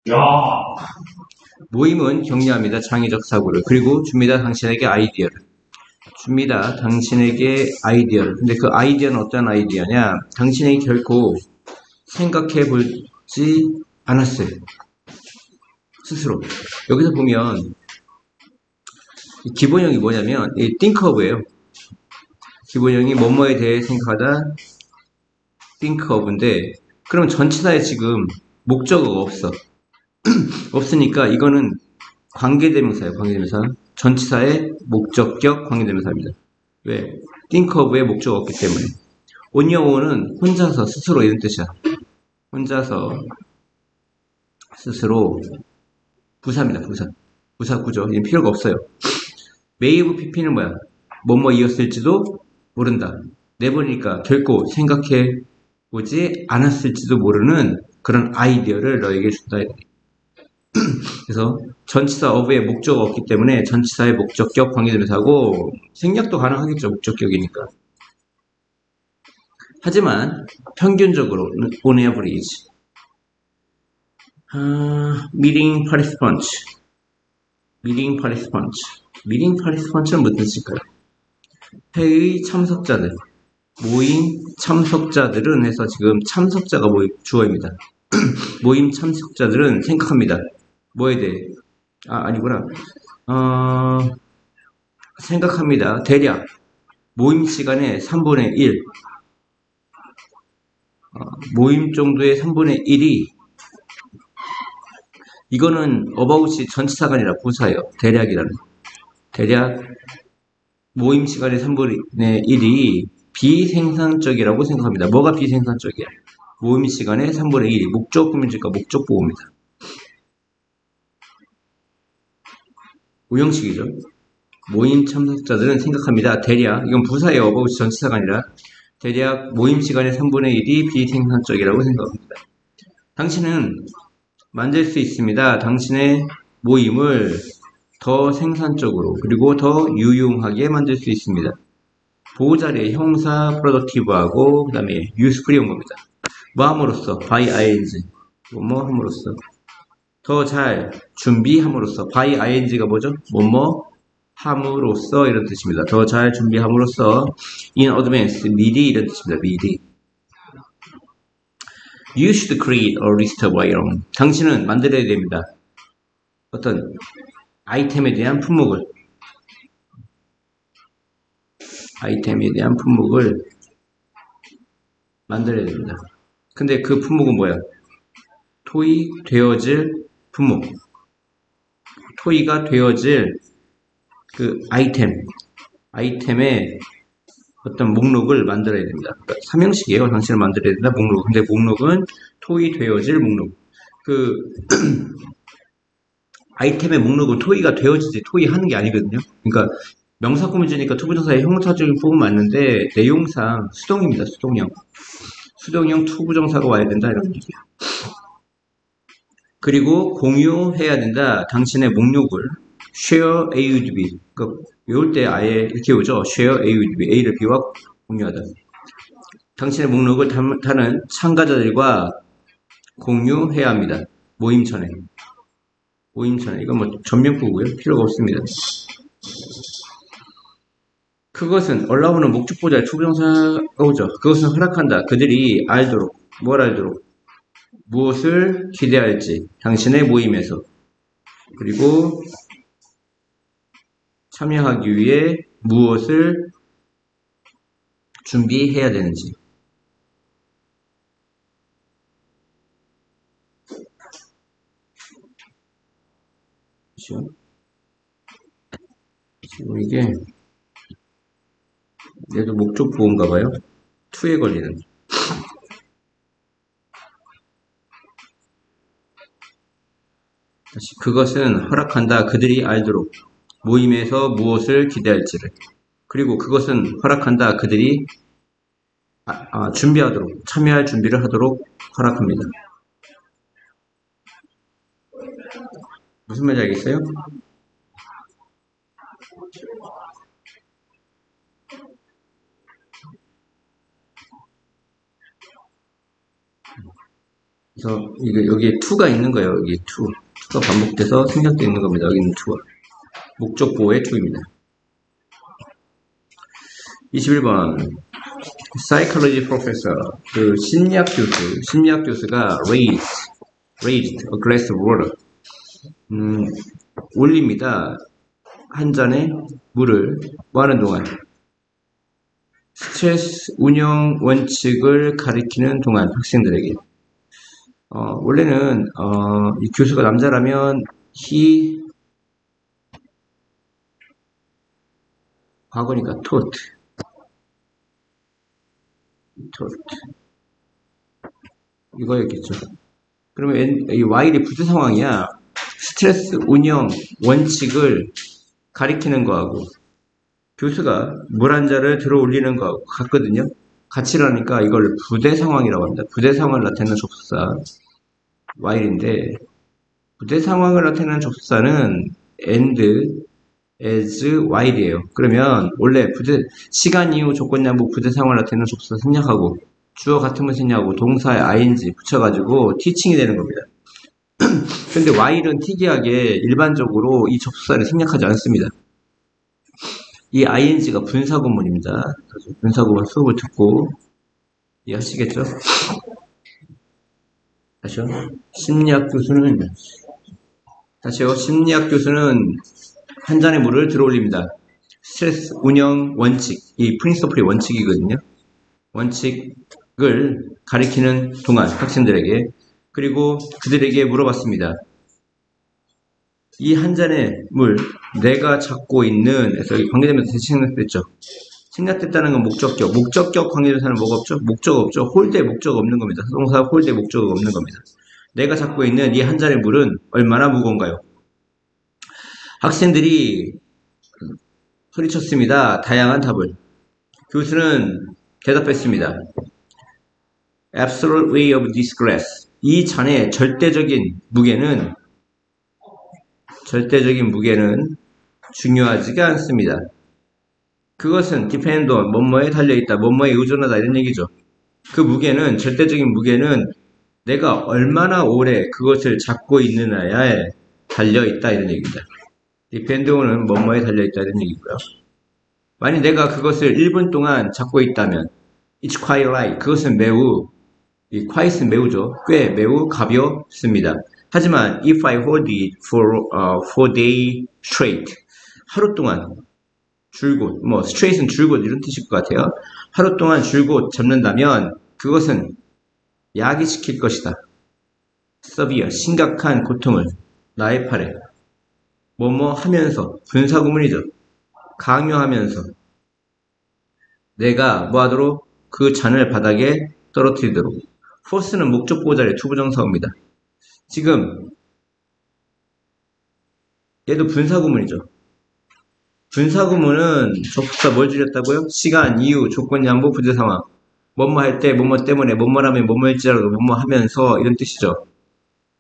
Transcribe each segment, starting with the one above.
야, 모임은 격려합니다. 창의적 사고를. 그리고 줍니다. 당신에게 아이디어를. 줍니다. 당신에게 아이디어를. 근데 그 아이디어는 어떤 아이디어냐? 당신이 결코 생각해 보지 않았어요. 스스로. 여기서 보면 기본형이 뭐냐면 이 thinkof예요. 기본형이 뭐뭐에 대해 생각하다 think of인데 그러면 전치사에 지금 목적어가 없어. 없으니까 이거는 관계대명사예요. 관계대명사. 전치사의 목적격 관계대명사입니다. 왜? think of의 목적어가 없기 때문에. on your own은 혼자서 스스로 이런 뜻이야. 혼자서 스스로 부사입니다. 부사. 부사 구조. 이건 필요가 없어요. may of pp는 뭐야? 뭐뭐이었을지도 모른다. 내버리니까 결코 생각해 보지 않았을지도 모르는 그런 아이디어를 너에게 준다. 그래서 전치사 of의 목적어가 없기 때문에 전치사의 목적격 관계대명사고 생략도 가능하겠죠. 목적격이니까. 하지만 평균적으로 on average meeting participants meeting participant는 무슨 뜻일까요? 회의 참석자들 모임 참석자들은 해서 지금 참석자가 주어입니다. 모임 참석자들은 생각합니다. 뭐에 대해? 아니구나. 생각합니다. 대략 모임 시간의 3분의 1 모임 정도의 3분의 1이 이거는 about이 전치사가 아니라 부사예요. 대략이라는. 대략 모임 시간의 3분의 1이 비생산적이라고 생각합니다. 뭐가 비생산적이야? 모임 시간의 3분의 1이 목적 구문일까 목적보호입니다. 오형식이죠. 모임 참석자들은 생각합니다. 대략 이건 부사예요. about이 전치사가 아니라 대략 모임 시간의 3분의 1이 비생산적이라고 생각합니다. 당신은 만들 수 있습니다. 당신의 모임을 더 생산적으로 그리고 더 유용하게 만들 수 있습니다. 보호자리의 형사 productive하고 그 다음에 useful이 온 겁니다. 뭐 함으로써 by ing 뭐 함으로써 더 잘 준비함으로써 by ing가 뭐죠? 뭐뭐 함으로써 이런 뜻입니다. 더 잘 준비함으로써 in advance 미리 이런 뜻입니다. 미리 You should create a list of your own. 당신은 만들어야 됩니다. 어떤 아이템에 대한 품목을 만들어야 됩니다. 근데 그 품목은 뭐야? 토의 되어질 품목. 토의가 되어질 그 아이템의 어떤 목록을 만들어야 됩니다. 그러니까 삼형식이에요. 당신을 만들어야 된다. 목록. 근데 목록은 토의 되어질 목록. 그 아이템의 목록은 토의가 되어지지 토의하는 게 아니거든요. 그러니까 명사 꾸며주니까 투부정사의 형용사적인 부분 맞는데 내용상 수동입니다. 수동형 투부정사가 와야 된다 이런 얘기예요. 그리고 공유해야 된다. 당신의 목록을 share A with B. 그러니까 외울 때 아예 이렇게 오죠. share A with B. A를 B와 공유하다. 당신의 목록을 타는 참가자들과 공유해야 합니다. 모임전에. 이건 뭐 전면부고요. 필요가 없습니다. 그것은 allow는 목적보다 투부정사가 오죠. 그것은 허락한다. 그들이 알도록 뭘 알도록 무엇을 기대할지 당신의 모임에서 그리고 참여하기 위해 무엇을 준비해야 되는지 지금 이게 얘도 목적 보호인가 봐요. 투에 걸리는 다시 그것은 허락한다. 그들이 알도록 모임에서 무엇을 기대할지를 그리고 그것은 허락한다. 그들이 준비하도록 참여할 준비를 하도록 허락합니다. 무슨 말인지 알겠어요? 그래서 이게 여기에 to가 있는 거예요. 여기 to가 반복돼서 생략되어 있는 겁니다. 여기는 to가. 목적보호의 to입니다. 21번. Psychology professor. 그 심리학 교수가 raised a glass of water. 올립니다. 한 잔의 물을 뭐 하는 동안? 스트레스 운영 원칙을 가리키는 동안 학생들에게. 원래는 이 교수가 남자라면 과거니까 taught 이거였겠죠. 그러면 이 while이 부재 상황이야. 스트레스 운영 원칙을 가리키는 거하고 교수가 물 한 잔을 들어 올리는 거하고 같거든요. 같이라니까 이걸 부대 상황이라고 합니다. 부대 상황을 나타내는 접속사 while인데 부대 상황을 나타내는 접속사는 and, as, while이에요. 그러면 원래 시간 이후 조건 양보 부대 상황을 나타내는 접속사 생략하고 주어 같으면 생략하고 동사에 ing 붙여가지고 teaching이 되는 겁니다. 근데 while은 특이하게 일반적으로 이 접속사를 생략하지 않습니다. 이 ing가 분사구문입니다. 분사구문 수업을 듣고 이해하시겠죠? 다시요. 심리학 교수는 한 잔의 물을 들어 올립니다. 스트레스 운영 원칙, 이 프린서플의 원칙이거든요. 원칙을 가리키는 동안 학생들에게 그리고 그들에게 물어봤습니다. 이 한 잔의 물, 내가 잡고 있는, 그래서 여기 관계대명사 생략됐죠. 생략됐다는 건 목적격 관계대명사는 뭐가 없죠? 목적 없죠. 홀대 목적 없는 겁니다. 동사 홀대 목적 없는 겁니다. 내가 잡고 있는 이 한 잔의 물은 얼마나 무거운가요? 학생들이 소리쳤습니다. 다양한 답을. 교수는 대답했습니다. Absolute weight of this glass. 이 잔의 절대적인 무게는 중요하지가 않습니다. 그것은 depend on, 뭐뭐에 달려있다, 뭐뭐에 의존하다 이런 얘기죠. 그 무게는, 절대적인 무게는 내가 얼마나 오래 그것을 잡고 있느냐에 달려있다 이런 얘기입니다. depend on은 뭐뭐에 달려있다 이런 얘기고요. 만약 내가 그것을 1분 동안 잡고 있다면 it's quite light. 그것은 이 quiet은 매우죠. 매우 가볍습니다. 하지만 if I hold it for day straight, 하루 동안 줄곧, straight은 줄곧 이런 뜻일 것 같아요. 하루 동안 줄곧 잡는다면 그것은 야기시킬 것이다. severe, 심각한 고통을 나의 팔에 뭐뭐 하면서, 분사구문이죠. 강요하면서 내가 뭐하도록 그 잔을 바닥에 떨어뜨리도록. force는 목적 보호자의 투부정사입니다. 지금 얘도 분사구문이죠. 분사구문은 접속사 뭘 줄였다고요? 시간, 이유, 조건, 양보, 부재 상황. 뭐뭐 할 때, 뭐뭐 때문에, 뭐뭐라면 뭐뭐일지라도 뭐뭐 하면서 이런 뜻이죠.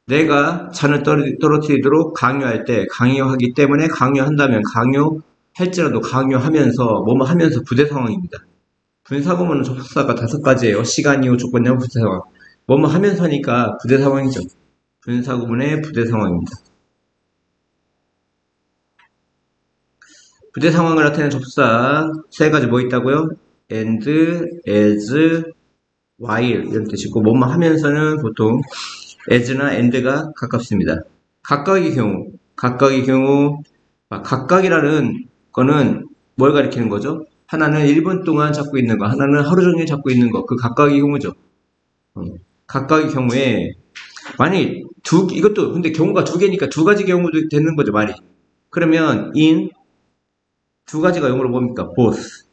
내가 잔을 떨어뜨리도록 강요할 때, 강요하기 때문에 강요한다면 강요할지라도 강요하면서 뭐뭐 하면서 부재 상황입니다. 분사구문은 접속사가 5가지예요. 시간, 이유, 조건, 양보, 부재 상황. 뭐뭐 하면서 하니까 부재 상황이죠. 분사구문의 부재 상황입니다. 부재 상황을 나타내는 접속사 3가지 뭐 있다고요? and, as, while 이런 뜻이고 뭐뭐 하면서는 보통 as나 and가 가깝습니다. 각각의 경우 각각이라는 거는 뭘 가리키는 거죠? 하나는 1분 동안 잡고 있는 거, 하나는 하루 종일 잡고 있는 거, 그 각각의 경우죠. 각각의 경우에 만약 이것도 근데 경우가 2개니까 2가지 경우도 되는 거죠, 말이. 그러면 in 2가지가 영어로 뭡니까? both.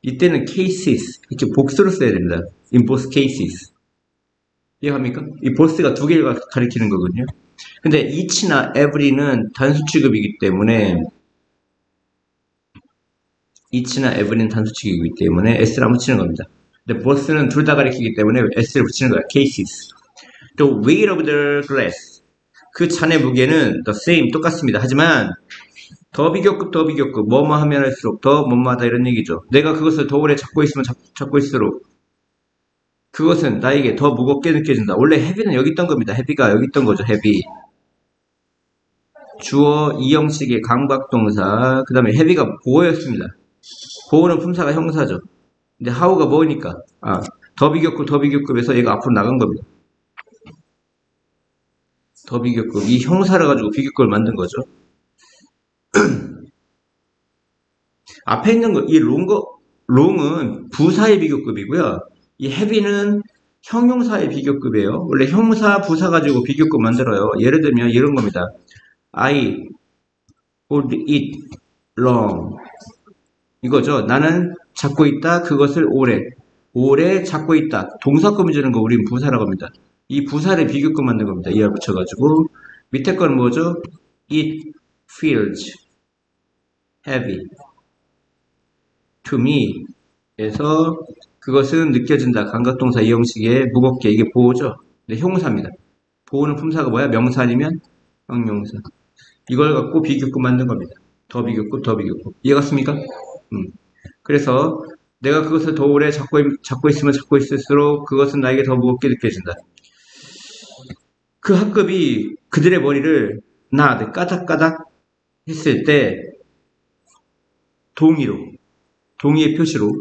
이때는 cases 이렇게 복수로 써야 됩니다. in both cases. 이해합니까? 이 both가 2개를 가리키는 거거든요. 근데 each나 every는 단수 취급이기 때문에 s를 안 붙이는 겁니다. 근데 both는 둘 다 가리키기 때문에 s를 붙이는 거야. cases. 또 weight of the glass. 그 잔의 무게는 the same, 똑같습니다. 하지만 더 비교급, 뭐뭐 하면 할수록 더 뭐뭐하다 이런 얘기죠. 내가 그것을 더 오래 잡고 있으면 잡고 있을수록 그것은 나에게 더 무겁게 느껴진다. 원래 heavy는 여기 있던 겁니다. heavy가 여기 있던 거죠. heavy. 주어 이 형식의 강박동사. 그 다음에 heavy가 보어였습니다. 보어는 품사가 형사죠. 근데 how가 뭐니까? 더 비교급, 더 비교급에서 얘가 앞으로 나간 겁니다. 더 비교급. 이 형사를 가지고 비교급을 만든 거죠. 앞에 있는 거, 이 롱은 부사의 비교급이고요. 이 heavy는 형용사의 비교급이에요. 원래 형사, 부사 가지고 비교급 만들어요. 예를 들면 이런 겁니다. I would eat long. 이거죠. 나는 잡고 있다. 그것을 오래 잡고 있다. 동사급을 주는 거 우리는 부사라고 합니다. 이 부사를 비교급 만든 겁니다. 이하를 붙여가지고. 밑에 건 뭐죠? It feels heavy to me. 에서 그것은 느껴진다. 감각동사 이 형식의 무겁게. 이게 보호죠. 네, 형사입니다. 보호는 품사가 뭐야? 명사 아니면 형용사. 이걸 갖고 비교급 만든 겁니다. 더 비교급, 더 비교급. 이해갔습니까? 그래서 내가 그것을 더 오래 잡고 있으면 잡고 있을수록 그것은 나에게 더 무겁게 느껴진다. 그 학급이 그들의 머리를 까닥까닥 했을 때 동의의 표시로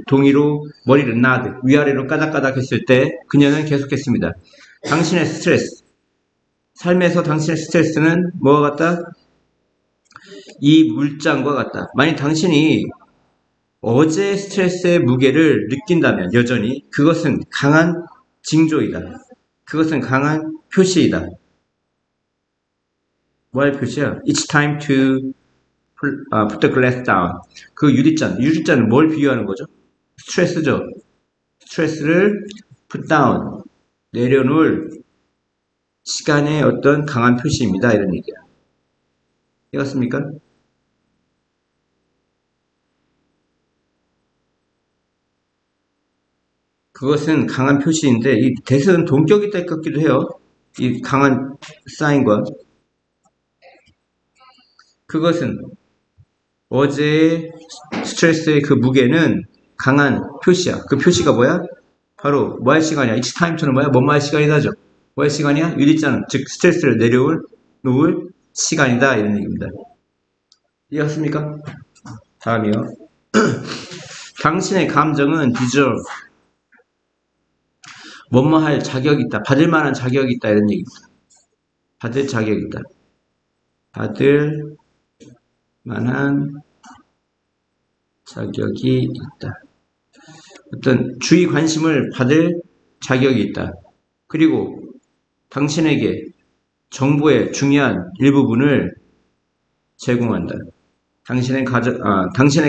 머리를 위아래로 까닥까닥 했을 때 그녀는 계속했습니다. 당신의 스트레스, 삶에서 당신의 스트레스는 뭐와 같다? 이 물장과 같다. 만약 당신이 어제 스트레스의 무게를 느낀다면 여전히 그것은 강한 징조이다. 그것은 강한 표시이다. 뭐할 표시야? It's time to put the glass down. 그 유리잔은 뭘 비유하는 거죠? 스트레스죠. 스트레스를 put down, 내려놓을 시간의 어떤 강한 표시입니다. 이런 얘기야. 이해갔습니까? 그것은 강한 표시인데 이 that은 동격이 될 것 같기도 해요. 이 강한 사인과 그것은 어제의 스트레스의 그 무게는 강한 표시야. 그 표시가 뭐야? 바로 뭐 할 시간이야? It's time to는 뭐야? 뭐뭐 할 시간이다죠. 뭐 할 시간이야? 유리잔, 즉 스트레스를 놓을 시간이다. 이런 얘기입니다. 이해갔습니까? 다음이요. 당신의 감정은 deserve. 뭐뭐 할 자격이 있다. 받을 만한 자격이 있다. 이런 얘기입니다. 받을 자격이 있다. 받을 만한 자격이 있다. 어떤 주의 관심을 받을 자격이 있다. 그리고 당신에게 정보의 중요한 일부분을 제공한다. 당신의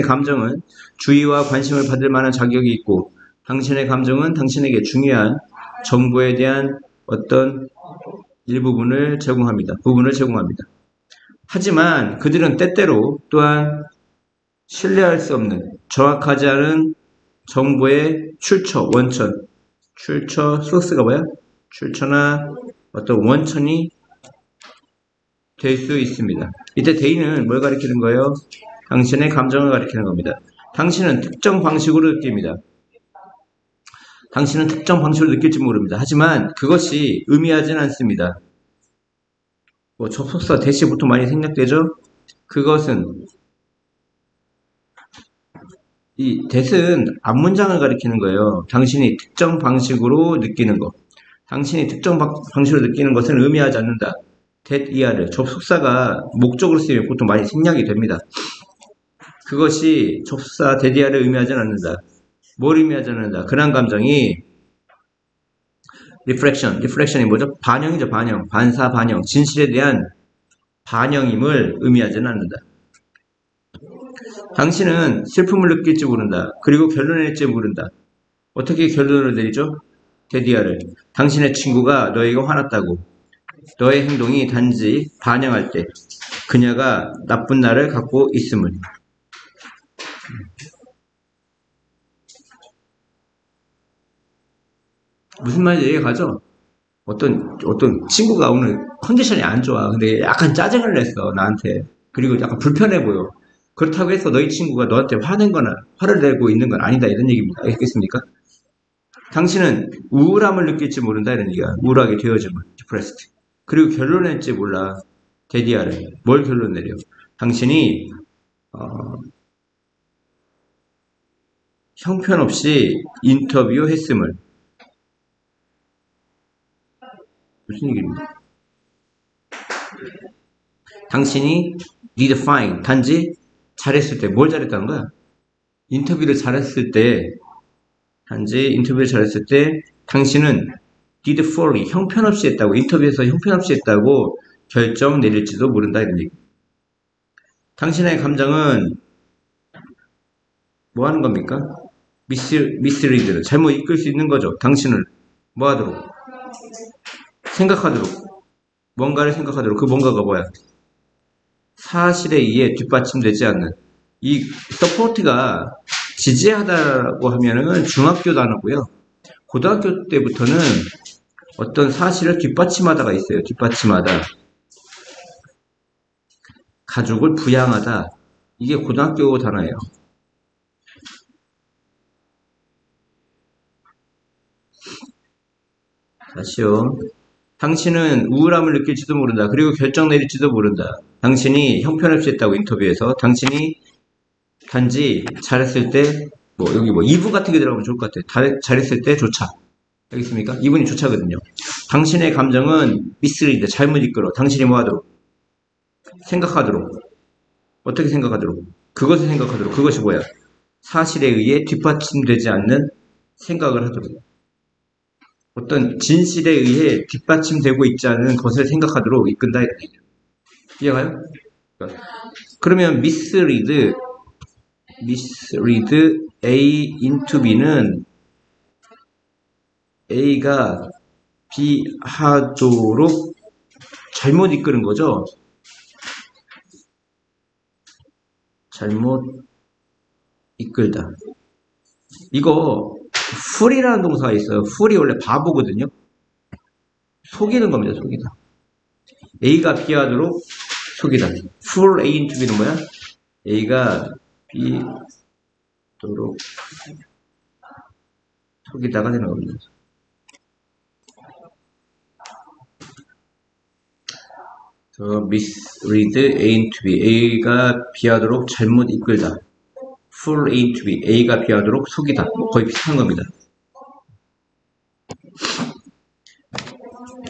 감정은 주의와 관심을 받을 만한 자격이 있고 당신의 감정은 당신에게 중요한 정보에 대한 어떤 일부분을 제공합니다. 부분을 제공합니다. 하지만 그들은 때때로 또한 신뢰할 수 없는 정확하지 않은 정보의 출처, 원천, 소스가 뭐야? 출처나 어떤 원천이 될 수 있습니다. 이때 대의는 뭘 가리키는 거예요? 당신의 감정을 가리키는 겁니다. 당신은 특정 방식으로 느낍니다. 당신은 특정 방식으로 느낄지 모릅니다. 하지만 그것이 의미하진 않습니다. 접속사 대시 보통 많이 생략되죠? 그것은 이 that은 앞문장을 가리키는 거예요. 당신이 특정 방식으로 느끼는 것. 당신이 특정 방식으로 느끼는 것은 의미하지 않는다. that 이하를 접속사가 목적으로 쓰이면 보통 많이 생략이 됩니다. 그것이 접속사 that 이하를 의미하지 않는다. 뭘 의미하지 않는다. 그런 감정이 reflection이 뭐죠? 반영이죠. 반사 반영. 진실에 대한 반영임을 의미하지는 않는다. 당신은 슬픔을 느낄지 모른다. 그리고 결론을 낼지 모른다. 어떻게 결론을 내리죠? 데디아를. 당신의 친구가 너에게 화났다고. 너의 행동이 단지 반영할 때 그녀가 나쁜 날을 갖고 있음을. 무슨 말인지 이해가 가죠? 어떤 친구가 오늘 컨디션이 안 좋아. 근데 약간 짜증을 냈어, 나한테. 그리고 약간 불편해 보여. 그렇다고 해서 너희 친구가 너한테 화를 내고 있는 건 아니다. 이런 얘기입니다. 알겠습니까? 당신은 우울함을 느낄지 모른다 이런 얘기야. 우울하게 되어짐을. depressed. 그리고 결론 낼지 몰라. 데디아를. 뭘 결론 내려? 당신이 형편없이 인터뷰했음을. 무슨 얘기입니까? 당신이 did fine. 단지 잘했을 때. 뭘 잘했다는 거야? 인터뷰를 잘했을 때, 단지 인터뷰를 잘했을 때 당신은 did fully. 형편없이 했다고. 인터뷰에서 형편없이 했다고 결정 내릴지도 모른다 이런 얘기. 당신의 감정은 뭐 하는 겁니까? 미스리드를 잘못 이끌 수 있는 거죠. 당신을 뭐 하도록? 생각하도록. 뭔가를 생각하도록. 그 뭔가가 뭐야? 사실에 의해 뒷받침되지 않는. 이 서포트가 지지하다라고 하면은 중학교 단어고요. 고등학교 때부터는 어떤 사실을 뒷받침하다가 있어요. 뒷받침하다. 가족을 부양하다. 이게 고등학교 단어예요. 다시요. 당신은 우울함을 느낄지도 모른다. 그리고 결정 내릴지도 모른다. 당신이 형편없이 했다고 인터뷰에서. 당신이 단지 잘했을 때, 여기 이분 같은 게 들어가면 좋을 것 같아요. 잘했을 때 조차. 알겠습니까? 이분이 조차거든요. 당신의 감정은 미스리드, 잘못 이끌어. 당신이 뭐 하도록? 생각하도록. 어떻게 생각하도록? 그것을 생각하도록. 그것이 뭐야? 사실에 의해 뒷받침되지 않는 생각을 하도록. 어떤 진실에 의해 뒷받침되고 있지 않은 것을 생각하도록 이끈다. 이해가요? 그러면 mislead A into B는 A가 B 하도록 잘못 이끄는 거죠. 잘못 이끌다. 이거 fool이라는 동사가 있어요. fool이 원래 바보거든요. 속이는 겁니다. 속이다. A가 B 하도록 속이다. fool A into B는 뭐야? A가 B 하도록 속이다가 되는 겁니다. mislead A into B. A가 B 하도록 잘못 이끌다. fool A into B. A가 B 하도록 속이다. 거의 비슷한 겁니다.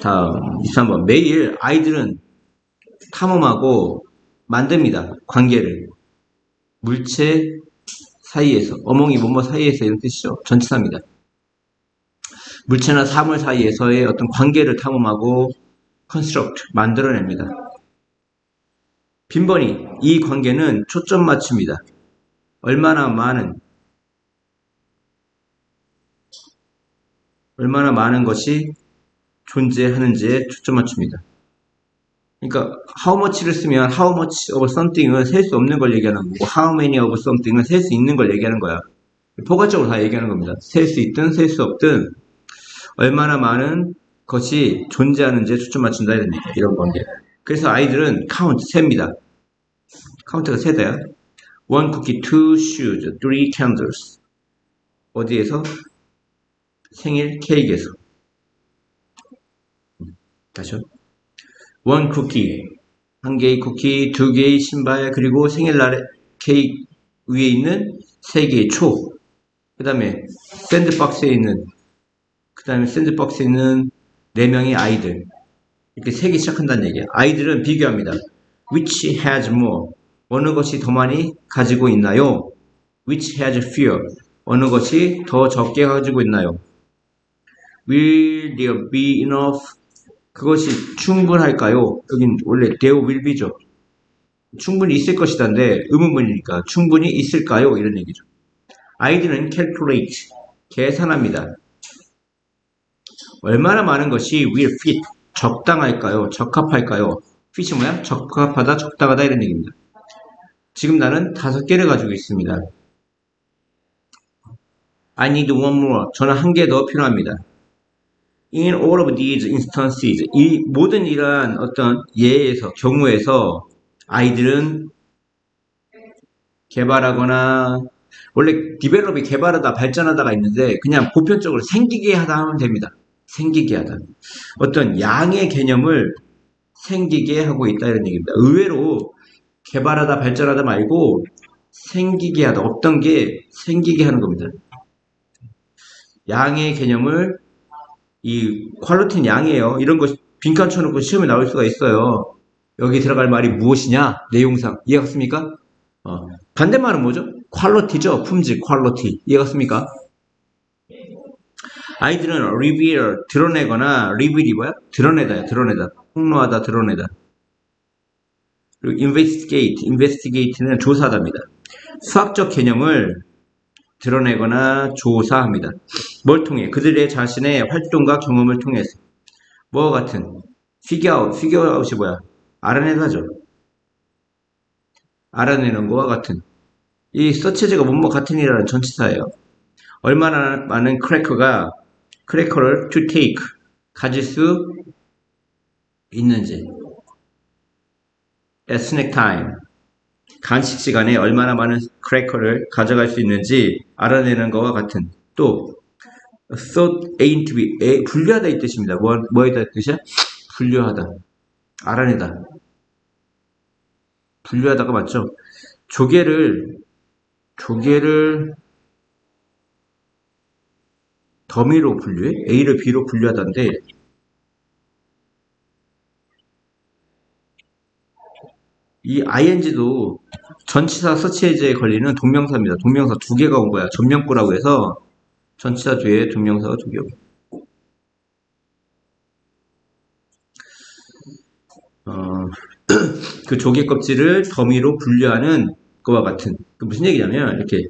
다음 23번. 매일 아이들은 탐험하고 만듭니다. 관계를. 물체 사이에서. 어몽이 뭐뭐 사이에서 이런 뜻이죠. 전치사입니다. 물체나 사물 사이에서의 어떤 관계를 탐험하고 construct, 만들어냅니다. 빈번히 이 관계는 초점 맞춥니다. 얼마나 많은 것이 존재하는지에 초점 맞춥니다. 그러니까 how much를 쓰면 how much of something은 셀 수 없는 걸 얘기하는 거고 how many of something은 셀 수 있는 걸 얘기하는 거야. 포괄적으로 다 얘기하는 겁니다. 셀 수 있든 셀 수 없든 얼마나 많은 것이 존재하는지에 초점 맞춘다 이런 관계. 그래서 아이들은 count, 셉니다. 카운트가 세다야. one cookie, two shoes, three candles. 어디에서? 생일 케이크에서. 다시요. one cookie, 한 개의 쿠키, 두 개의 신발, 그리고 생일날에 케이크 위에 있는 세 개의 초. 그 다음에 샌드박스에 있는 네 명의 아이들. 이렇게 세기 시작한다는 얘기야. 아이들은 비교합니다. Which has more? 어느 것이 더 많이 가지고 있나요? Which has fewer? 어느 것이 더 적게 가지고 있나요? Will there be enough? 그것이 충분할까요? 여긴 원래 there will be죠. 충분히 있을 것이다인데 의문문이니까 충분히 있을까요? 이런 얘기죠. 아이들은 calculate, 계산합니다. 얼마나 많은 것이 will fit, 적당할까요? 적합할까요? fit이 뭐야? 적합하다, 적당하다 이런 얘기입니다. 지금 나는 5개를 가지고 있습니다. I need one more. 저는 한 개 더 필요합니다. In all of these instances, 이 모든 이러한 어떤 예에서, 경우에서 아이들은 개발하거나 원래 디벨롭이 개발하다 발전하다가 있는데 그냥 보편적으로 생기게 하다 하면 됩니다. 생기게 하다. 어떤 양의 개념을 생기게 하고 있다 이런 얘기입니다. 의외로 개발하다 발전하다 말고 생기게 하다. 없던 게 생기게 하는 겁니다. 양의 개념을 이 퀄리티는 양이에요. 이런 거 빈칸 쳐놓고 시험에 나올 수가 있어요. 여기 들어갈 말이 무엇이냐? 내용상. 이해갔습니까? 반대말은 뭐죠? 퀄리티죠. 품질, 퀄리티. 이해갔습니까? 아이들은 reveal, 드러내거나 reveal이 뭐야? 드러내다야, 드러내다. 폭로하다, 드러내다. 그리고 investigate는 조사하다입니다. 수학적 개념을 드러내거나 조사합니다. 뭘 통해? 그들의 자신의 활동과 경험을 통해서. 뭐와 같은? figureout이 뭐야? 알아내다죠. 알아내는 거와 같은. 이 서치즈가 뭐뭐 같은이라는 전치사예요. 얼마나 많은 크래커를 to take, 가질 수 있는지. at snack time, 간식 시간에 얼마나 많은 크래커를 가져갈 수 있는지 알아내는 것과 같은. 또 thought ain't to be, 분류하다 이 뜻입니다. 뭐에다 뜻이야? 분류하다, 알아내다. 분류하다가 맞죠? 조개를 더미로 분류해? A를 B로 분류하다인데 이 ing도 전치사 서치해제에 걸리는 동명사입니다. 동명사 두 개가 온 거야. 전명구라고 해서 전치사 뒤에 동명사가 두 개 온 거야. 그 조개 껍질을 더미로 분류하는 거와 같은. 그 무슨 얘기냐면 이렇게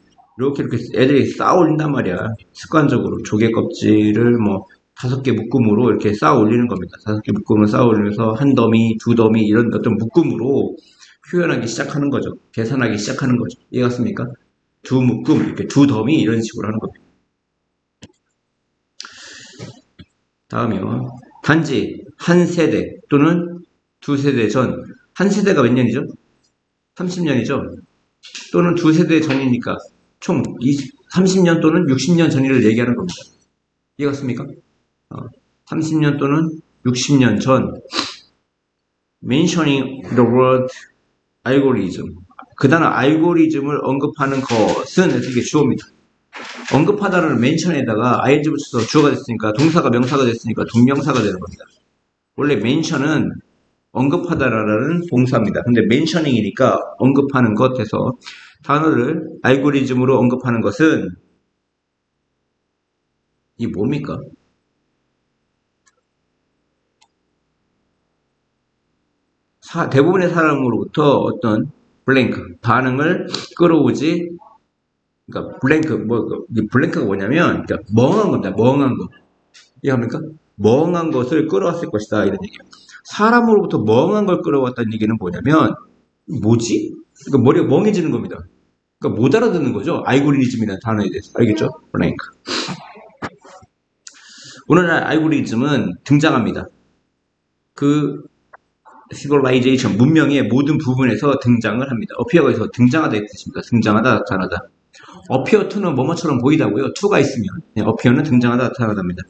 애들이 쌓아 올린단 말이야. 습관적으로 조개 껍질을 뭐 5개 묶음으로 이렇게 쌓아 올리는 겁니다. 5개 묶음을 쌓아 올리면서 한 더미, 두 더미 이런 어떤 묶음으로 표현하기 시작하는 거죠. 계산하기 시작하는 거죠. 이해갔습니까? 두 묶음, 이렇게 두 더미 이런 식으로 하는 겁니다. 다음이요. 단지 한 세대 또는 두 세대 전. 한 세대가 몇 년이죠? 30년이죠? 또는 두 세대 전이니까 총 30년 또는 60년 전이를 얘기하는 겁니다. 이해갔습니까? 30년 또는 60년 전. mentioning the word 알고리즘. 그 단어 알고리즘을 언급하는 것은 이게 주어입니다. 언급하다를 mention에다가 ing 붙여서 주어가 됐으니까 동사가 명사가 됐으니까 동명사가 되는 겁니다. 원래 mention은 언급하다라는 동사입니다. 근데 mentioning이니까 언급하는 것 해서 단어를 알고리즘으로 언급하는 것은 이 뭡니까? 대부분의 사람으로부터 어떤 블랭크, 반응을 끌어오지, 그러니까 블랭크가 뭐냐면, 그러니까 멍한 겁니다. 멍한 거. 이해합니까? 멍한 것을 끌어왔을 것이다. 이런 얘기예요. 사람으로부터 멍한 걸 끌어왔다는 얘기는 뭐냐면, 뭐지? 그러니까 머리가 멍해지는 겁니다. 그러니까 못 알아듣는 거죠. 알고리즘이라는 단어에 대해서. 알겠죠? 블랭크. 오늘날 알고리즘은 등장합니다. 그 civilization, 문명의 모든 부분에서 등장을 합니다. appear가 있어서 등장하다 이 뜻입니다. 등장하다, 나타나다. appear to는 뭐뭐처럼 보이다고요. to가 있으면 appear는 등장하다, 나타나다입니다.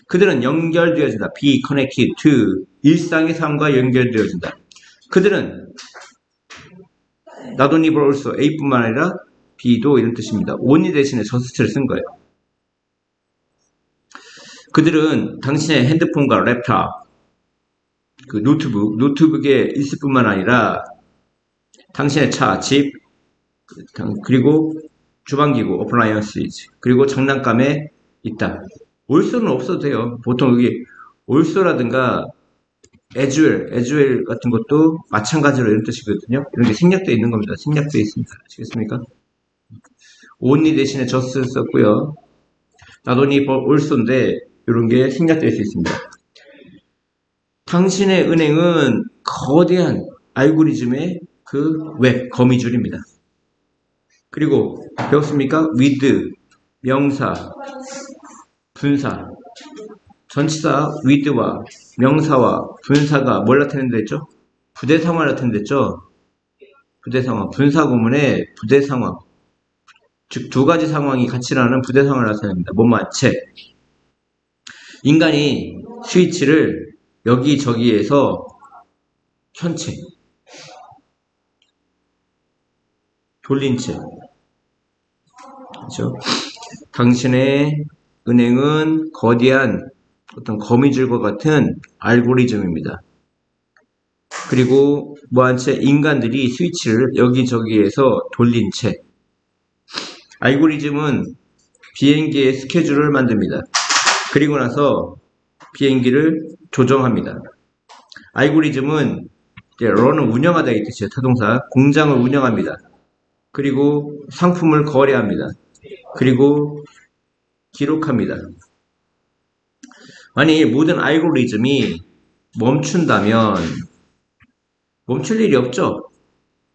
그들은 연결되어진다. be connected to, 일상의 삶과 연결되어진다. 그들은 not only but also A뿐만 아니라 B도 이런 뜻입니다. only 대신에 just를 쓴 거예요. 그들은 당신의 핸드폰과 랩탑, 그 노트북에 있을 뿐만 아니라 당신의 차, 집, 그리고 주방기구, appliances, 그리고 장난감에 있다. 올소는 없어도 돼요. 보통 여기 올소라든가 as well 같은 것도 마찬가지로 이런 뜻이거든요. 이런 게 생략되어 있는 겁니다. 생략되어 있습니다. 아시겠습니까? only 대신에 just 썼고요. not only but also인데 이런 게 생략될 수 있습니다. 당신의 은행은 거대한 알고리즘의 그 웹, 거미줄입니다. 그리고 배웠습니까? with, 명사, 분사, 전치사 with와 명사와 분사가 뭘 나타낸다 했죠? 부대상황을 나타낸다 했죠? 부대상황, 분사 구문의 부대상황. 즉 두 가지 상황이 같이 일어나는 부대 상황을 나타냅니다. 뭐뭐한 채. 인간이 스위치를 여기저기에서 켠 채, 돌린 채. 그렇죠? 당신의 은행은 거대한 어떤 거미줄과 같은 알고리즘입니다. 그리고 뭐한 채 인간들이 스위치를 여기저기에서 돌린 채. 알고리즘은 비행기의 스케줄을 만듭니다. 그리고 나서 비행기를 조정합니다. 알고리즘은 런을 운영하다 이 뜻이에요. 타동사. 공장을 운영합니다. 그리고 상품을 거래합니다. 그리고 기록합니다. 만약 모든 알고리즘이 멈춘다면 멈출 일이 없죠.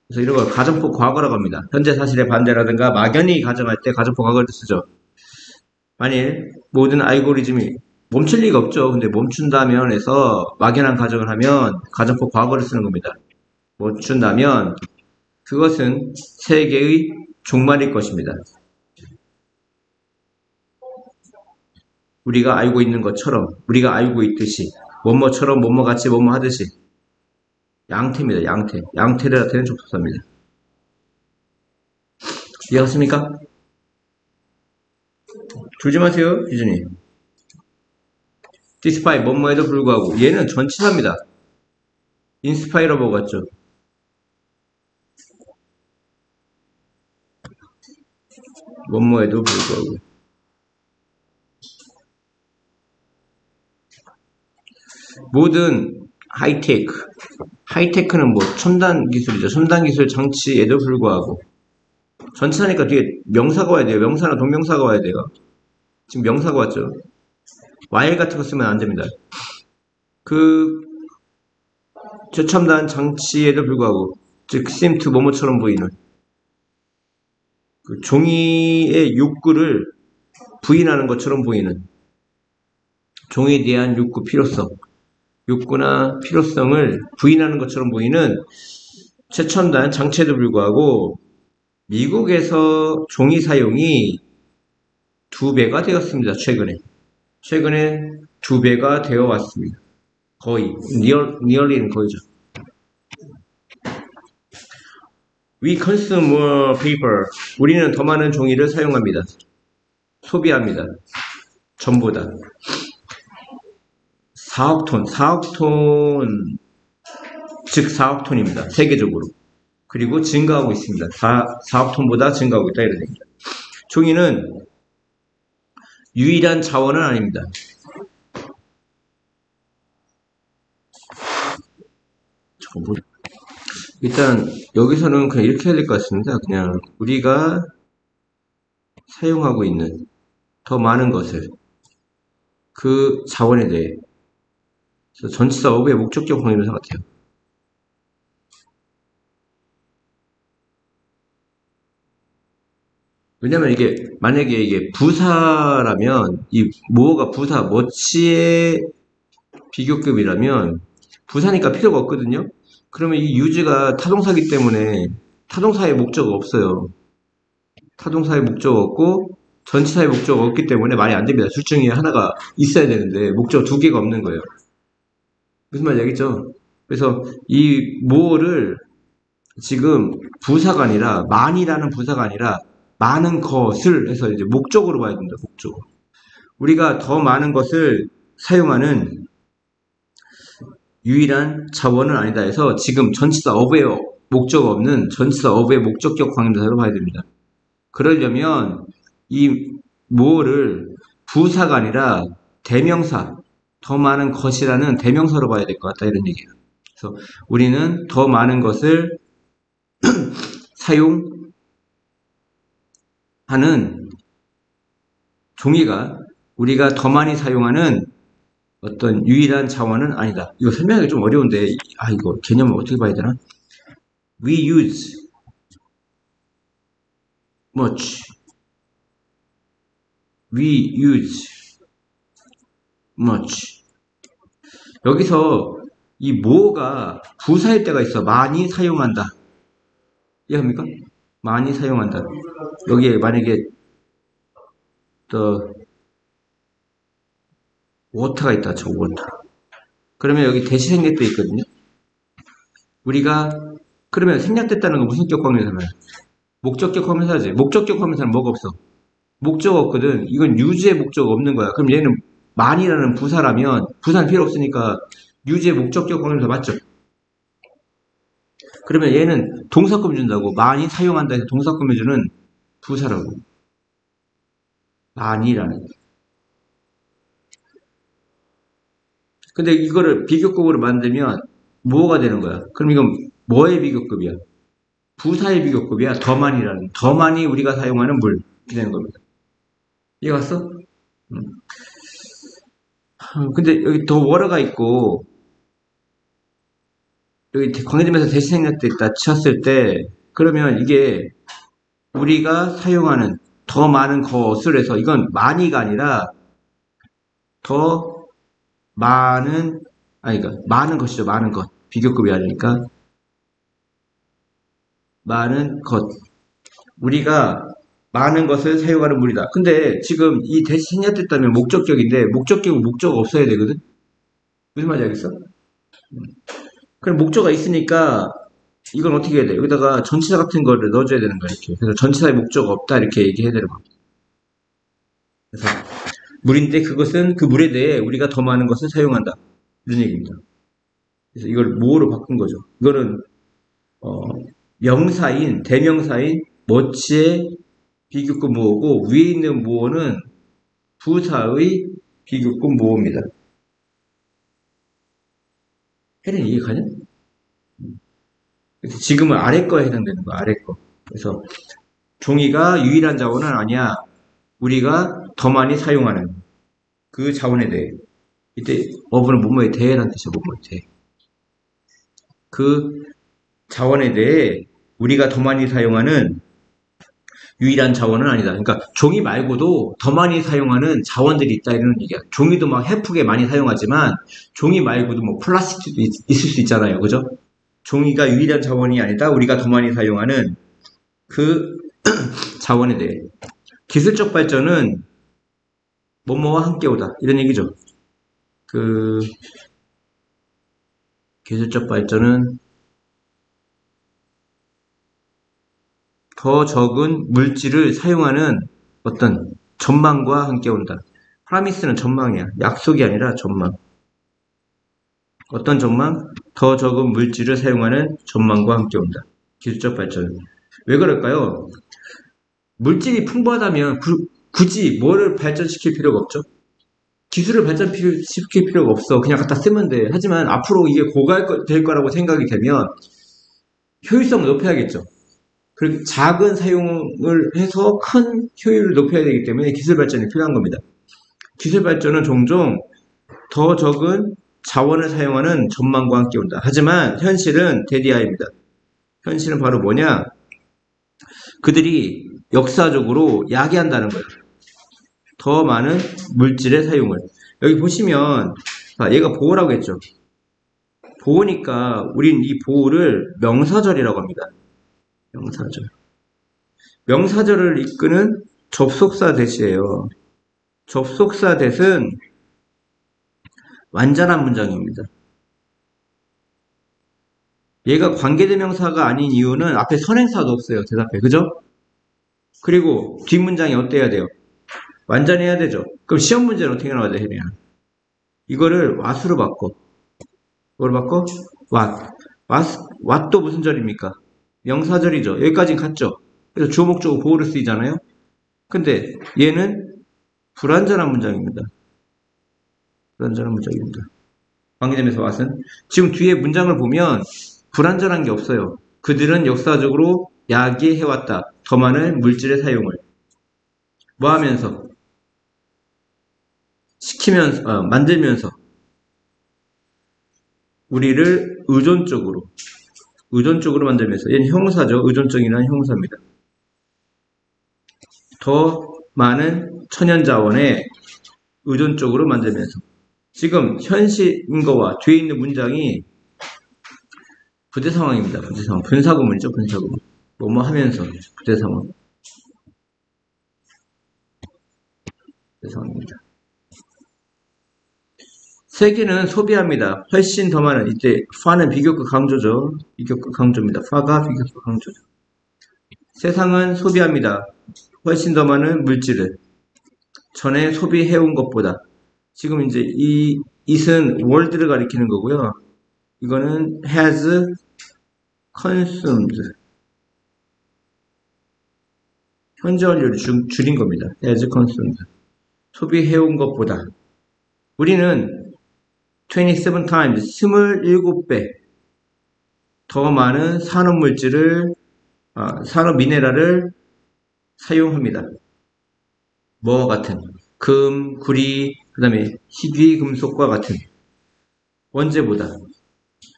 그래서 이런 걸 가정법 과거라고 합니다. 현재 사실의 반대라든가 막연히 가정할 때 가정법 과거를 쓰죠. 만일 모든 알고리즘이 멈출 리가 없죠. 근데 멈춘다면 해서 막연한 가정을 하면 가정법 과거를 쓰는 겁니다. 멈춘다면 그것은 세계의 종말일 것입니다. 우리가 알고 있는 것처럼, 우리가 알고 있듯이, 뭐뭐처럼 뭐뭐같이 뭐뭐하듯이 양태입니다. 양태. 양태를 나타내는 접속사입니다. 이해갔습니까? 졸지 마세요, 유진이. despite 뭐뭐에도 불구하고 얘는 전치사입니다. inspireable 같죠? 뭐뭐에도 불구하고 모든 하이테크는 뭐 첨단 기술이죠. 첨단 기술 장치에도 불구하고 전치사니까 뒤에 명사가 와야 돼요. 명사나 동명사가 와야 돼요. 지금 명사가 왔죠. while 같은 거 쓰면 안 됩니다. 그 최첨단 장치에도 불구하고 즉 seem to 뭐뭐처럼 보이는 그 종이의 욕구를 부인하는 것처럼 보이는 종이에 대한 욕구, 필요성 욕구나 필요성을 부인하는 것처럼 보이는 최첨단 장치에도 불구하고 미국에서 종이 사용이 2배가 되었습니다. 최근에 2배가 되어 왔습니다. 거의 nearly는 거의죠. We consume more paper. 우리는 더 많은 종이를 사용합니다. 소비합니다. 전보다. 4억 톤, 즉 4억 톤입니다. 세계적으로. 그리고 증가하고 있습니다. 4억 톤보다 증가하고 있다 이런 얘기입니다. 종이는 유일한 자원은 아닙니다. 일단 여기서는 그냥 이렇게 해야 될 것 같습니다. 그냥 우리가 사용하고 있는 더 많은 것을 그 자원에 대해 전치사 어부의 목적격 확인을 생각해요. 왜냐면 이게 만약에 이게 부사라면 이 뭐가 부사 뭐치의 비교급이라면 부사니까 필요가 없거든요. 그러면 이 유즈가 타동사기 때문에 타동사의 목적이 없어요. 타동사의 목적 없고 전치사의 목적 없기 때문에 말이 안 됩니다. 둘 중에 하나가 있어야 되는데 목적 2개가 없는 거예요. 무슨 말인지 알겠죠? 그래서 이 뭐를 지금 부사가 아니라 많이라는 부사가 아니라 많은 것을 해서 이제 목적으로 봐야 됩니다. 목적으로. 우리가 더 많은 것을 사용하는 유일한 자원은 아니다 해서 지금 전치사 어부의 목적 없는 전치사 어부의 목적격 관계대사로 봐야 됩니다. 그러려면 이 뭐를 부사가 아니라 대명사 더 많은 것이라는 대명사로 봐야 될 것 같다 이런 얘기예요. 그래서 우리는 더 많은 것을 사용하는 종이가 우리가 더 많이 사용하는 어떤 유일한 자원은 아니다. 이거 설명하기 좀 어려운데 이거 개념을 어떻게 봐야 되나? We use much. We use much. 여기서 이 뭐가 부사일 때가 있어. 많이 사용한다. 이해합니까? 많이 사용한다. 여기에 만약에 또 워터가 있다 쳐, 워터. 그러면 여기 대시 생략돼 있거든요. 우리가 그러면 생략됐다는 건 무슨 격 관계사나요? 목적격 관계사지. 목적격 관계사는 뭐가 없어? 목적 없거든. 이건 유지의 목적 없는 거야. 그럼 얘는 많이라는 부사라면 부사는 필요 없으니까 유지의 목적격 관계사 맞죠? 그러면 얘는 동사금 준다고. 많이 사용한다 해서 동사금 해주는 부사라고. 많이라는. 근데 이거를 비교급으로 만들면 뭐가 되는 거야? 그럼 이건 뭐의 비교급이야? 부사의 비교급이야. 더 많이라는. 더 많이 우리가 사용하는 물. 이렇게 되는 겁니다. 이해 갔어? 근데 여기 더 워러가 있고 여기 관계되면서 대시 생략돼 있다 쳤을 때 그러면 이게 우리가 사용하는 더 많은 것을 해서 이건 많이가 아니라 더 많은 아니 그러니까 많은 것이죠. 많은 것. 비교급이 아니니까 많은 것. 우리가 많은 것을 사용하는 물이다. 근데 지금 이 대시 생략됐다면 목적격인데 목적격은 목적 없어야 되거든. 무슨 말인지 알겠어? 그럼 목적어가 있으니까 이건 어떻게 해야 돼? 여기다가 전치사 같은 거를 넣어줘야 되는 거야, 이렇게. 그래서 전치사의 목적 없다, 이렇게 얘기해야 되는 거야. 그래서 물인데 그것은 그 물에 대해 우리가 더 많은 것을 사용한다. 이런 얘기입니다. 그래서 이걸 뭐로 바꾼 거죠? 이거는, 명사인, 대명사인, 뭐치의 비교급 모어고, 위에 있는 모어는 부사의 비교급 모어입니다. 혜린이 이해가냐? 그래서 지금은 아래 거에 해당되는 거야, 아래 거. 그래서 종이가 유일한 자원은 아니야. 우리가 더 많이 사용하는 그 자원에 대해. 이때 어부는 뭐뭐에 대해라는 뜻이야, 뭐뭐에 대해. 그 자원에 대해 우리가 더 많이 사용하는 유일한 자원은 아니다. 그러니까 종이 말고도 더 많이 사용하는 자원들이 있다 이런 얘기야. 종이도 막 해프게 많이 사용하지만 종이 말고도 뭐 플라스틱도 있을 수 있잖아요. 그죠? 종이가 유일한 자원이 아니다. 우리가 더 많이 사용하는 그 자원에 대해. 기술적 발전은 뭐뭐와 함께 오다. 이런 얘기죠. 그 기술적 발전은 더 적은 물질을 사용하는 어떤 전망과 함께 온다. 프라미스는 전망이야. 약속이 아니라 전망. 어떤 전망? 더 적은 물질을 사용하는 전망과 함께 온다. 기술적 발전. 왜 그럴까요? 물질이 풍부하다면 굳이 뭐를 발전시킬 필요가 없죠? 기술을 발전시킬 필요가 없어. 그냥 갖다 쓰면 돼. 하지만 앞으로 이게 고갈될 거라고 생각이 되면 효율성을 높여야겠죠. 그리고 작은 사용을 해서 큰 효율을 높여야 되기 때문에 기술 발전이 필요한 겁니다. 기술 발전은 종종 더 적은 자원을 사용하는 전망과 함께 온다. 하지만 현실은 대디아입니다. 현실은 바로 뭐냐? 그들이 역사적으로 야기한다는 거예요. 더 많은 물질의 사용을. 여기 보시면 얘가 보호라고 했죠. 보호니까 우린 이 보호를 명사절이라고 합니다. 명사절. 명사절을 이끄는 접속사 대시예요. 접속사 대는 완전한 문장입니다. 얘가 관계대명사가 아닌 이유는 앞에 선행사도 없어요. 대답해. 그죠? 그리고 뒷문장이 어때야 돼요? 완전해야 되죠. 그럼 시험 문제는 어떻게 나와야 돼? 이거를 what으로 바꿔. 이걸 바꿔? what도 무슨 절입니까? 명사절이죠. 여기까지는 갔죠. 그래서 주어 목적어 보호를 쓰이잖아요. 근데 얘는 불완전한 문장입니다. 불완전한 문장입니다. 관계되면서 what은 지금 뒤에 문장을 보면 불완전한 게 없어요. 그들은 역사적으로 야기해왔다. 더 많은 물질의 사용을. 뭐 하면서? 시키면서, 만들면서. 우리를 의존적으로 만들면서. 얘는 형사죠. 의존적이라는 형사입니다. 더 많은 천연자원에 의존적으로 만들면서. 지금 현실인 거와 뒤에 있는 문장이 부대 상황입니다. 부대 상황. 분사구문이죠. 분사구문. 뭐뭐 하면서 부대상은 부대상입니다. 세계는 소비합니다. 훨씬 더 많은 이때 파는 비교급 강조죠. 비교급 강조입니다. 파가 비교급 강조죠. 세상은 소비합니다. 훨씬 더 많은 물질을 전에 소비해온 것보다 지금 이제 이 it은 world를 가리키는 거고요. 이거는 has consumed 현재 완료를 줄인 겁니다. has consumed 소비해온 것보다 우리는 27 times 27배 더 많은 산업물질을 산업 미네랄을 사용합니다. 뭐와 같은 금, 구리, 그 다음에 희귀 금속과 같은 언제보다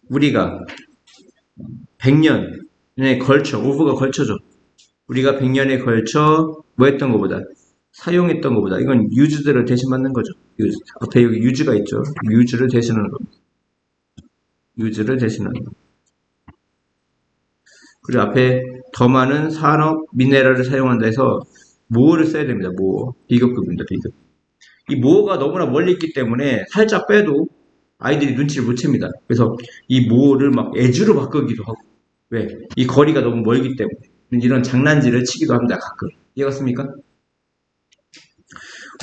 우리가 100년에 걸쳐 오버가 걸쳐져 우리가 100년에 걸쳐 뭐 했던 것보다 사용했던 것보다 이건 유즈들을 대신 맞는 거죠. 유즈. 앞에 여기 유즈가 있죠. 유즈를 대신하는 겁니다. 유즈를 대신하는 겁니다. 그리고 앞에 더 많은 산업 미네랄을 사용한다 해서 모어를 써야 됩니다. 모어. 비교급입니다. 비교. 이 모어가 너무나 멀리 있기 때문에 살짝 빼도 아이들이 눈치를 못 챕니다. 그래서 이 모어를 막 애주로 바꾸기도 하고 왜? 이 거리가 너무 멀기 때문에 이런 장난질을 치기도 합니다. 가끔. 이해갔습니까?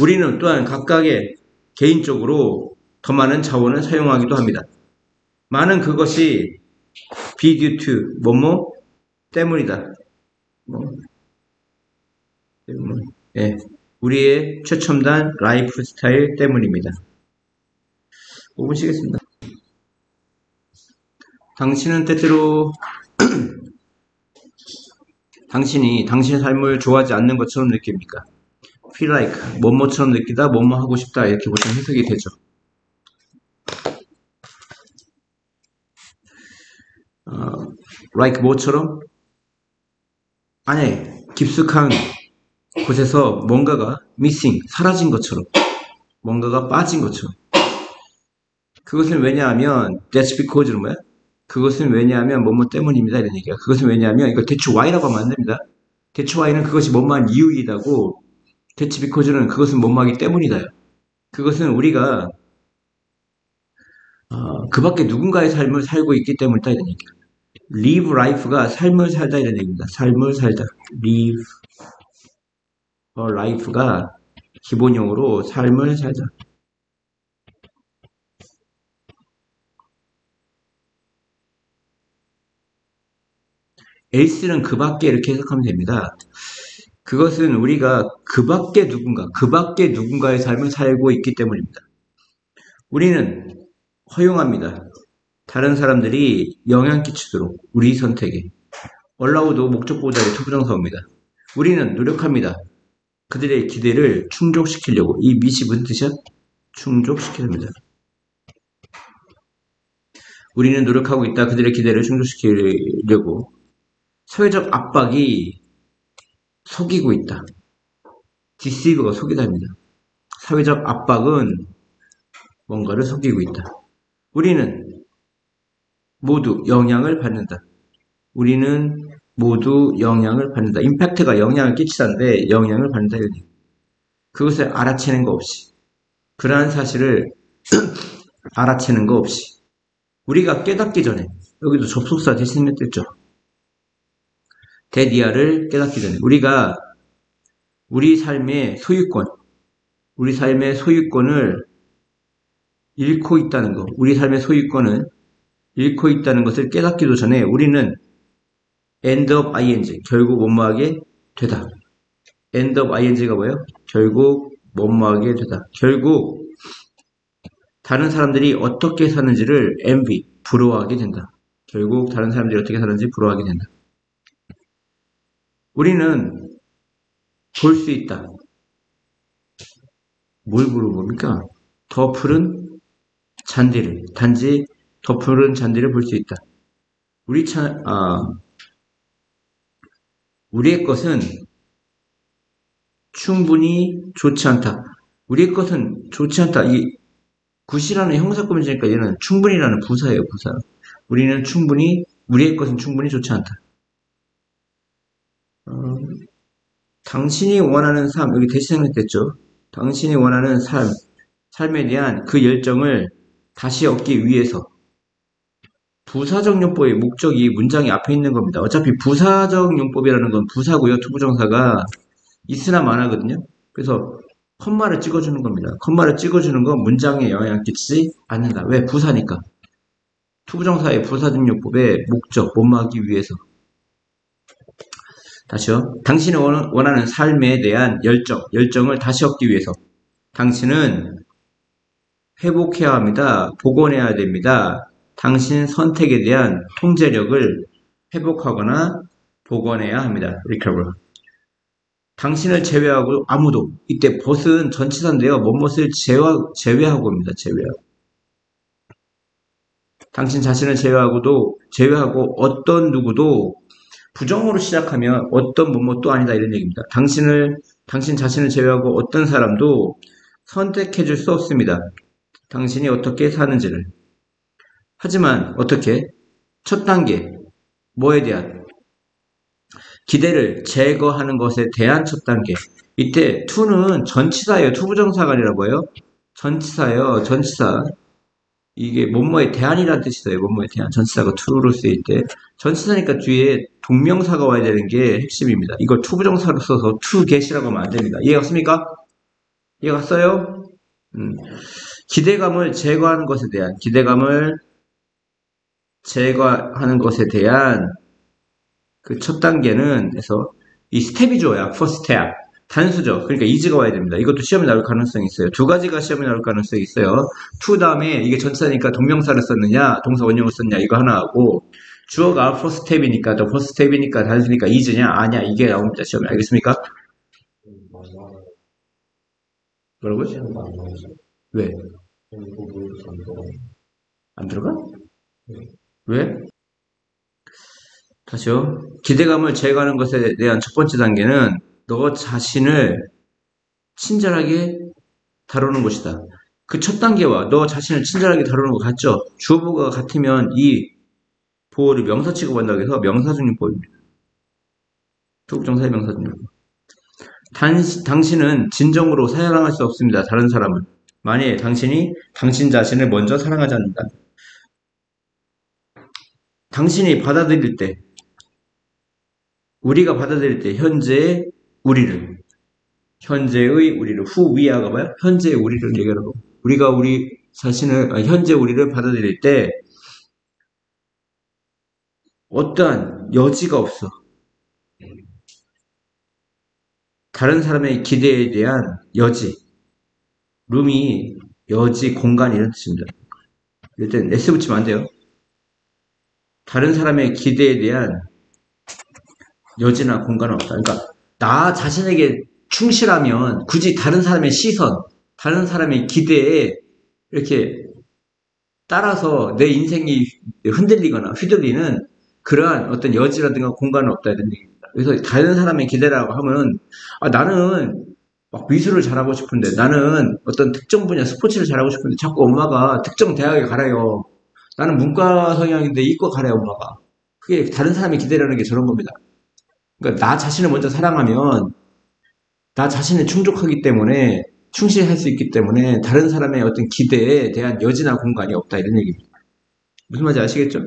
우리는 또한 각각의 개인적으로 더 많은 자원을 사용하기도 합니다. 많은 그것이 be due to 뭐뭐 때문이다. 예, 우리의 최첨단 라이프 스타일 때문입니다. 5분 쉬겠습니다. 당신은 때때로 당신이 당신의 삶을 좋아하지 않는 것처럼 느낍니까? feel like 뭐뭐처럼 느끼다, 뭐뭐 하고 싶다 이렇게 보통 해석이 되죠. like 뭐처럼? 안에 깊숙한 곳에서 뭔가가 missing, 사라진 것처럼 뭔가가 빠진 것처럼 그것은 왜냐하면 that's because는 뭐야? 그것은 왜냐하면 뭐뭐 때문입니다 이런 얘기야. 그것은 왜냐하면 이거 대추 y라고 하면 안 됩니다. 대추 y는 그것이 뭐뭐한 이유이다고 that's because는 그것은 뭐뭐하기 때문이다. 그것은 우리가 그 밖에 누군가의 삶을 살고 있기 때문이다 이런 얘기야. live life가 삶을 살다 이런 얘기입니다. 삶을 살다. live life가 기본형으로 삶을 살다. else는 그 밖에 이렇게 해석하면 됩니다. 그것은 우리가 그 밖에 누군가의 삶을 살고 있기 때문입니다. 우리는 허용합니다. 다른 사람들이 영향 끼치도록 우리 선택에 allow도 목적보다의 투부정사입니다. 우리는 노력합니다. 그들의 기대를 충족시키려고 이 meet이 무슨 뜻이야? 충족시키렵니다. 우리는 노력하고 있다. 그들의 기대를 충족시키려고 사회적 압박이 속이고 있다. deceive가 속이다입니다. 사회적 압박은 뭔가를 속이고 있다. 우리는 모두 영향을 받는다. 우리는 모두 영향을 받는다. 임팩트가 영향을 끼치다인데 영향을 받는다. 그것을 알아채는 거 없이 그러한 사실을 알아채는 거 없이 우리가 깨닫기 전에 여기도 접속사 대신했죠. 데디아를 깨닫기 전에 우리가 우리 삶의 소유권을 잃고 있다는 것, 우리 삶의 소유권을 잃고 있다는 것을 깨닫기도 전에 우리는 end of ing, 결국 뭐뭐하게 되다. end of ing가 뭐예요? 결국 뭐뭐하게 되다. 결국 다른 사람들이 어떻게 사는지를 envy, 부러워하게 된다. 결국 다른 사람들이 어떻게 사는지 부러워하게 된다. 우리는 볼 수 있다. 뭘 보는 겁니까? 더 푸른 잔디를, 단지 더 푸른 잔디를 볼 수 있다. 우리의 것은 충분히 좋지 않다. 우리의 것은 좋지 않다. 이 굿이라는 형사구문이니까 얘는 충분히라는 부사예요, 부사. 우리의 것은 충분히 좋지 않다. 어, 당신이 원하는 삶, 여기 대시 생략됐죠. 당신이 원하는 삶에 대한 그 열정을 다시 얻기 위해서. 부사적 용법의 목적이 문장이 앞에 있는 겁니다. 어차피 부사적 용법이라는 건 부사고요. 투부정사가 있으나 마나거든요. 그래서 컴마를 찍어주는 겁니다. 컴마를 찍어주는 건 문장에 영향을 끼치지 않는다. 왜? 부사니까. 투부정사의 부사적 용법의 목적, 뭐뭐하기 위해서. 다시요. 당신이 원하는 삶에 대한 열정을 다시 얻기 위해서. 당신은 회복해야 합니다. 복원해야 됩니다. 당신 선택에 대한 통제력을 회복하거나 복원해야 합니다. recover. 당신을 제외하고 아무도. 이때 벗은 전치사인데요. 뭐뭇을 제외하고입니다. 제외하고. 당신 자신을 제외하고 어떤 누구도 부정어로 시작하면 어떤 뭐뭇도 아니다 이런 얘기입니다. 당신 자신을 제외하고 어떤 사람도 선택해 줄 수 없습니다. 당신이 어떻게 사는지를. 하지만 어떻게? 첫 단계. 뭐에 대한? 기대를 제거하는 것에 대한 첫 단계. 이때 to는 전치사예요. 투부정사가 아니라 뭐예요? 전치사예요. 전치사. 이게 뭐뭐에 대한이라는 뜻이 있어요. 뭐뭐에 대한. 전치사가 to로 쓰일 때. 전치사니까 뒤에 동명사가 와야 되는 게 핵심입니다. 이걸 투부정사로 써서 to get이라고 하면 안 됩니다. 이해 갔습니까? 이해 갔어요? 기대감을 제거하는 것에 대한. 기대감을 제거하는 것에 대한 그 첫 단계는 그래서 이 스텝이 좋아요. first step. 단수죠. 그러니까 is가 와야 됩니다. 이것도 시험에 나올 가능성이 있어요. 두 가지가 시험에 나올 가능성이 있어요. to 다음에 이게 전치사니까 동명사를 썼느냐, 동사 원형을 썼냐 이거 하나 하고 주어가 first step이니까 또 first step이니까 단수니까 is냐, 아냐 이게 나옵니다. 시험에. 알겠습니까? 뭐라고요? 왜? 안 들어가? 왜? 다시요. 기대감을 제거하는 것에 대한 첫 번째 단계는 너 자신을 친절하게 다루는 것이다. 그 첫 단계와 너 자신을 친절하게 다루는 것 같죠? 주어보가 같으면 이 보호를 명사 취급한다고 해서 명사중립법입니다. 투부정사의 명사중립법. 당신은 진정으로 사랑할 수 없습니다. 다른 사람을. 만약에 당신이 당신 자신을 먼저 사랑하지 않는다. 당신이 받아들일 때 우리가 받아들일 때 현재의 우리를 who we아가 뭐야? 현재의 우리를 얘기하는 거. 우리가 우리 자신을 현재 우리를 받아들일 때 어떠한 여지가 없어. 다른 사람의 기대에 대한 여지, 룸이 여지, 공간 이런 뜻입니다. 일단 S 붙이면 안 돼요. 다른 사람의 기대에 대한 여지나 공간은 없다. 그러니까 나 자신에게 충실하면 굳이 다른 사람의 시선, 다른 사람의 기대에 이렇게 따라서 내 인생이 흔들리거나 휘둘리는 그러한 어떤 여지라든가 공간은 없다 이런 얘기입니다. 그래서 다른 사람의 기대라고 하면 나는 막 미술을 잘하고 싶은데 나는 어떤 특정 분야 스포츠를 잘하고 싶은데 자꾸 엄마가 특정 대학에 가래요. 나는 문과 성향인데 이과 가래요 엄마가. 그게 다른 사람의 기대라는 게 저런 겁니다. 그러니까 나 자신을 먼저 사랑하면 나 자신을 충족하기 때문에 충실할 수 있기 때문에 다른 사람의 어떤 기대에 대한 여지나 공간이 없다 이런 얘기입니다. 무슨 말인지 아시겠죠?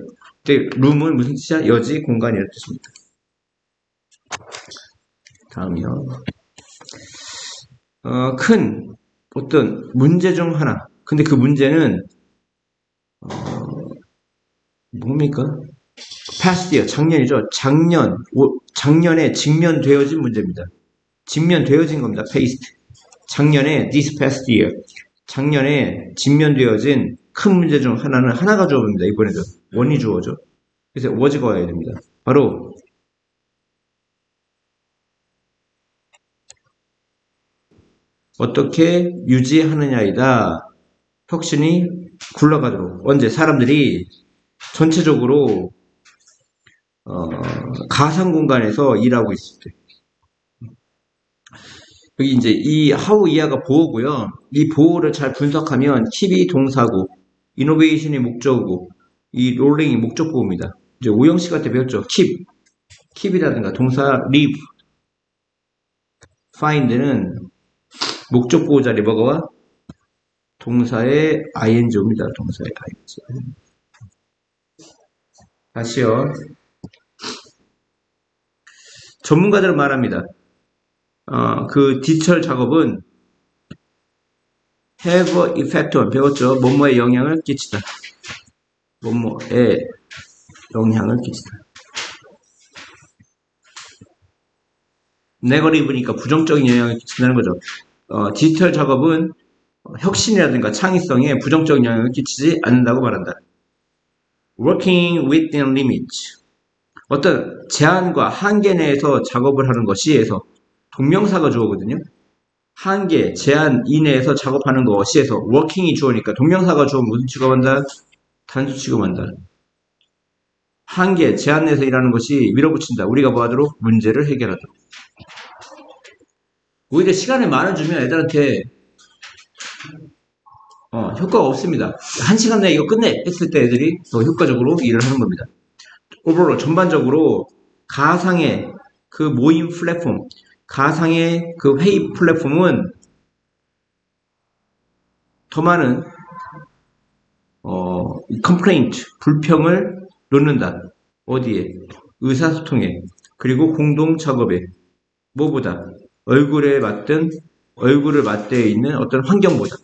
근데 룸은 무슨 뜻이야? 여지, 공간 이런 뜻입니다. 다음이요. 큰 어떤 문제 중 하나. 근데 그 문제는 뭡니까? past year, 작년이죠. 작년에 직면되어진 문제입니다. 직면되어진 겁니다. past. 작년에 this past year. 작년에 직면되어진 큰 문제 중 하나는 하나가 주어입니다. 이번에도 원이 주어죠. 그래서 was가 와야 됩니다. 바로 어떻게 유지하느냐이다. 혁신이 굴러가도록. 언제 사람들이 전체적으로 가상 공간에서 일하고 있을 때. 여기 이제 이 how 이하가 보호고요. 이 보호를 잘 분석하면 keep이 동사고, innovation이 목적이고, 이 rolling이 목적 보호입니다. 이제 오영 씨가 때 배웠죠. keep. keep이라든가 동사 live, find는 목적 보호 자리 뭐가 동사의 ing입니다. 동사의 ing. 다시요. 전문가들은 말합니다. 그 디지털 작업은 have a effect on, 배웠죠? 뭐뭐에 영향을 끼치다. 뭐뭐에 영향을 끼치다. 네거티브니까 부정적인 영향을 끼친다는 거죠. 디지털 작업은 혁신이라든가 창의성에 부정적인 영향을 끼치지 않는다고 말한다. Working within limits. 어떤 제한과 한계 내에서 작업을 하는 것이에서 동명사가 주어거든요. 한계, 제한 이내에서 작업하는 것이에서 working이 주어니까 동명사가 주어면 무슨 취급한다? 단수 취급한다. 한계, 제한 내에서 일하는 것이 밀어붙인다. 우리가 뭐 하도록? 문제를 해결하도록. 오히려 시간을 많이 주면 애들한테 효과가 없습니다. 1시간 내에 이거 끝내! 했을 때 애들이 더 효과적으로 일을 하는 겁니다. 오버롤 전반적으로 가상의 그 모임 플랫폼, 가상의 그 회의 플랫폼은 더 많은 컴플레인트, 불평을 놓는다. 어디에? 의사소통에, 그리고 공동 작업에. 뭐보다? 얼굴을 맞대어 있는 어떤 환경보다.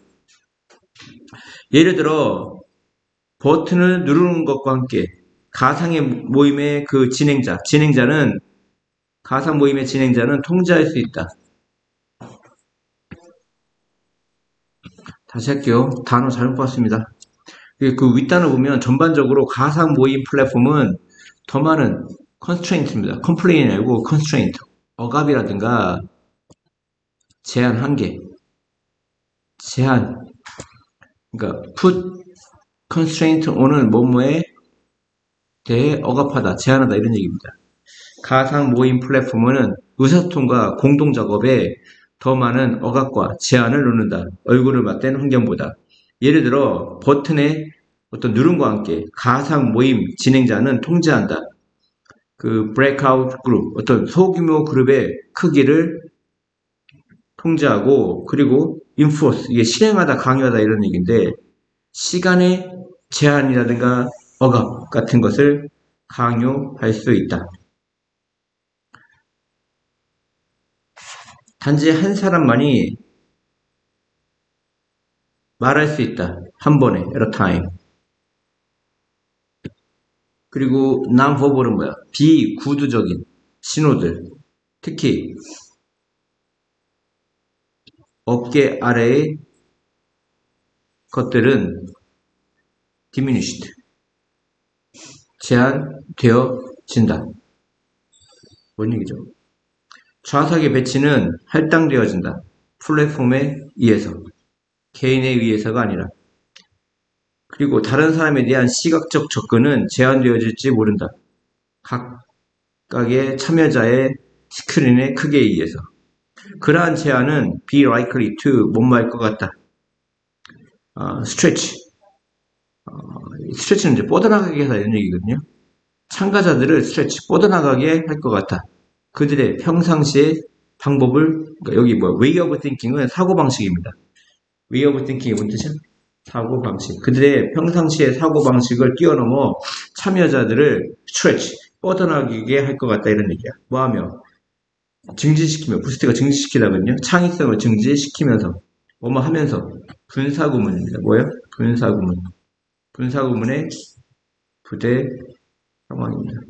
예를 들어 버튼을 누르는 것과 함께 가상의 모임의 그 가상 모임의 진행자는 통제할 수 있다. 다시 할게요. 단어 잘못 봤습니다. 그 윗단을 보면 전반적으로 가상 모임 플랫폼은 더 많은 constraint입니다. complain이 아니고 constraint. 억압이라든가 제한 한계. 제한. 그러니까 put constraint on은 뭐뭐에 대해 억압하다, 제한하다 이런 얘기입니다. 가상 모임 플랫폼은 의사소통과 공동작업에 더 많은 억압과 제한을 놓는다. 얼굴을 맞대는 환경보다. 예를 들어 버튼의 어떤 누름과 함께 가상 모임 진행자는 통제한다. 그 breakout 그룹, 어떤 소규모 그룹의 크기를 통제하고, 그리고 enforce, 이게 실행하다, 강요하다 이런 얘기인데, 시간의 제한이라든가 억압 같은 것을 강요할 수 있다. 단지 한 사람만이 말할 수 있다. 한 번에, at a time. 그리고 non-verbal은 뭐야? 비구두적인 신호들. 특히 어깨 아래의 것들은 diminished. 제한되어진다. 뭔 얘기죠? 좌석의 배치는 할당되어진다. 플랫폼에 의해서. 개인에 의해서가 아니라. 그리고 다른 사람에 대한 시각적 접근은 제한되어질지 모른다. 각각의 참여자의 스크린의 크기에 의해서. 그러한 제한은 be likely to 뭐뭐할 것 같다. stretch. 스트레치는 이제 뻗어나가게 해서 이런 얘기거든요. 참가자들을 스트레치, 뻗어나가게 할 것 같다. 그들의 평상시의 방법을, 그러니까 여기 way of thinking은 사고방식입니다. way of thinking이 뭔 뜻이야? 사고방식. 그들의 평상시의 사고방식을 뛰어넘어 참여자들을 stretch, 뻗어나가게 할 것 같다 이런 얘기야. 뭐하며? 증진시키며, 부스트가 증진시키다거든요. 창의성을 증진시키면서, 뭐뭐 하면서. 분사구문입니다. 뭐예요? 분사구문. 분사구문의 부대 상황입니다.